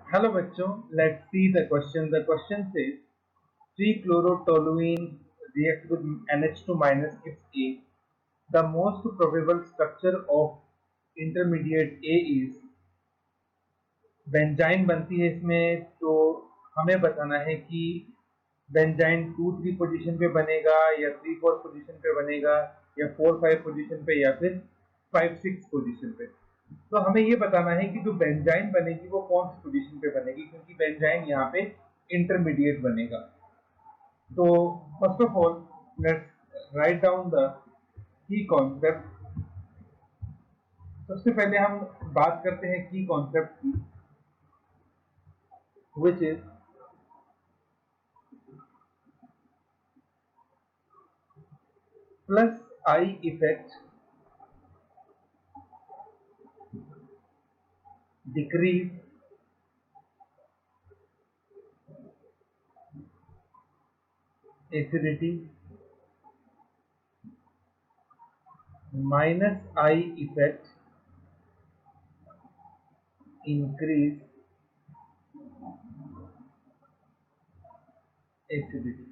Hello बच्चों, let's see the question. The question says 3-chlorotoluene react with NH2 minus gives A. The most probable structure of intermediate A is benzene बनती है इसमें, तो हमें बताना है कि बेंजाइन 2-3 पोजीशन पे बनेगा या 3-4 पोजीशन पे बनेगा या 4-5 पोजीशन पे या फिर 5-6 पोजीशन पे। तो हमें ये बताना है कि जो बेंजाइन बनेगी वो कौन सी पोजीशन पे बनेगी, क्योंकि बेंजाइन यहाँ पे इंटरमीडिएट बनेगा। तो first of all let's write down the key concept. सबसे पहले हम बात करते हैं की कॉन्सेप्ट की, which is plus I effect decrease acidity minus I effect increase acidity.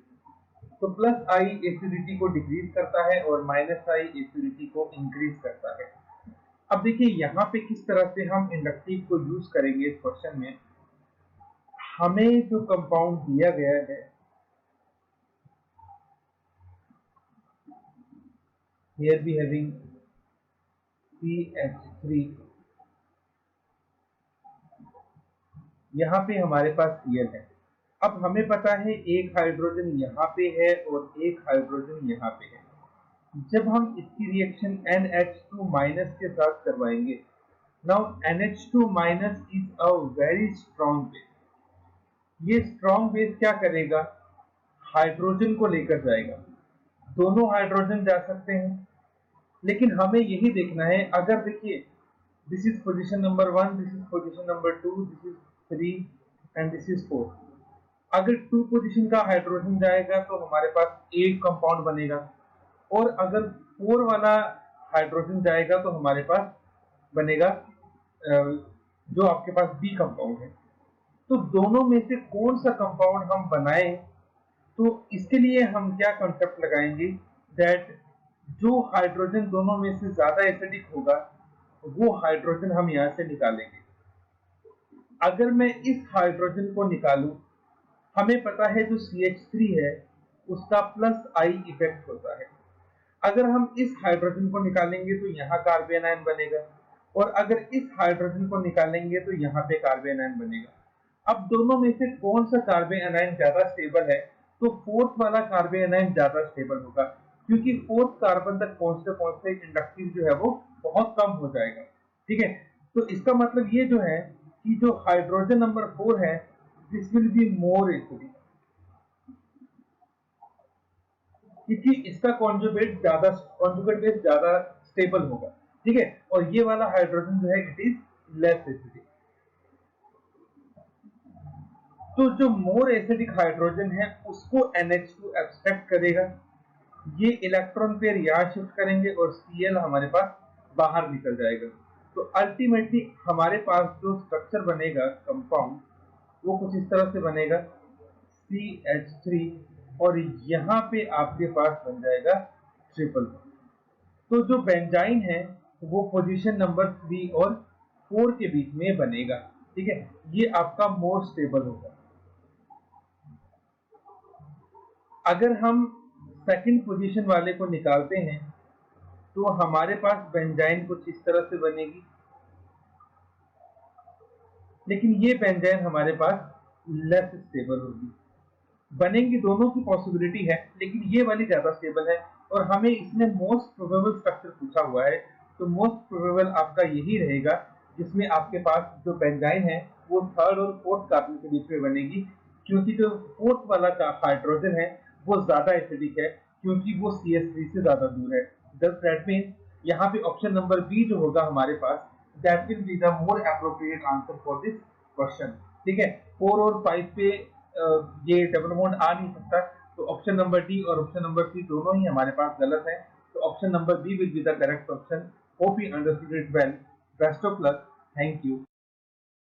तो प्लस आई एसिडिटी को डिक्रीज करता है और माइनस आई एसिडिटी को इंक्रीज करता है। अब देखिए यहाँ पे किस तरह से हम इंडक्टिव को यूज करेंगे इस क्वेश्चन में। हमें जो कंपाउंड दिया गया है, here we having CH3, यहाँ पे हमारे पास Cl है। अब हमें पता है एक हाइड्रोजन यहाँ पे है और एक हाइड्रोजन यहाँ पे है। जब हम इसकी रिएक्शन NH2 माइनस के साथ करवाएंगे, now NH2 minus is a very strong base. ये स्ट्रॉन्ग बेस क्या करेगा, हाइड्रोजन को लेकर जाएगा। दोनों हाइड्रोजन जा सकते हैं, लेकिन हमें यही देखना है। अगर देखिए this is position number 1, this is position number 2, this is 3 and this is 4। अगर 2 पोजीशन का हाइड्रोजन जाएगा तो हमारे पास एक कंपाउंड बनेगा, और अगर 4 वाला हाइड्रोजन जाएगा तो हमारे पास बनेगा जो आपके पास बी कंपाउंड है। तो दोनों में से कौन सा कंपाउंड हम बनाएं, तो इसके लिए हम क्या कॉन्सेप्ट लगाएंगे, दैट जो हाइड्रोजन दोनों में से ज्यादा एसिडिक होगा वो हाइड्रोजन हम यहाँ से निकालेंगे। अगर मैं इस हाइड्रोजन को निकालूं, हमें पता है जो CH3 है उसका प्लस आई इफेक्ट होता है। अगर हम इस हाइड्रोजन को निकालेंगे तो यहाँ कार्बन आयन बनेगा, और अगर इस हाइड्रोजन को निकालेंगे तो यहाँ पे कार्बन आयन बनेगा। अब दोनों में से कौन सा कार्बन आयन ज्यादा स्टेबल है, तो फोर्थ वाला कार्बन आयन ज्यादा स्टेबल होगा, क्योंकि फोर्थ कार्बन तक पहुंचते पहुंचते इंडक्टिव जो है वो बहुत कम हो जाएगा। ठीक है, तो इसका मतलब ये जो है कि जो हाइड्रोजन नंबर 4 है, this will be more acidic, क्योंकि इसका कॉन्जुगेट बेस ज्यादा स्टेबल होगा। ठीक है, और ये वाला हाइड्रोजन जो है इट इज लेस एसिडिक। तो जो मोर एसिडिक हाइड्रोजन है उसको NH2 एब्स्ट्रैक्ट करेगा, ये इलेक्ट्रॉन पेयर यहाँ शिफ्ट करेंगे और Cl हमारे पास बाहर निकल जाएगा। तो अल्टीमेटली हमारे पास जो स्ट्रक्चर बनेगा कंपाउंड, वो कुछ इस तरह से बनेगा CH3, और यहाँ पे आपके पास बन जाएगा ट्रिपल। तो जो बेंजाइन है वो पोजीशन नंबर 3 और 4 के बीच में बनेगा। ठीक है, ये आपका मोर स्टेबल होगा। अगर हम सेकंड पोजीशन वाले को निकालते हैं तो हमारे पास बेंजाइन कुछ इस तरह से बनेगी, लेकिन ये बेंजाइन हमारे पास लेस स्टेबल होगी। बनेंगी दोनों की पॉसिबिलिटी है, लेकिन ये वाली ज्यादा स्टेबल है, और हमें इसमें मोस्ट प्रोबेबल स्ट्रक्चर पूछा हुआ है। तो मोस्ट प्रोबेबल आपका यही रहेगा जिसमें आपके पास जो बेंजाइन है वो थर्ड और फोर्थ कार्बन के बीच में बनेगी, क्योंकि जो फोर्थ वाला का हाइड्रोजन है वो ज्यादा एसिडिक है, क्योंकि वो CH3 से ज्यादा दूर है। दैट मीन्स यहाँ पे ऑप्शन नंबर बी जो होगा हमारे पास, that will be the more appropriate answer for this question. ठीक है, 4 और 5 पे ये डबल बॉन्ड आ नहीं सकता, तो ऑप्शन नंबर डी और ऑप्शन नंबर सी दोनों ही हमारे पास गलत है। तो option number B will be the correct option. Hope you understood it well. Best of luck, thank you.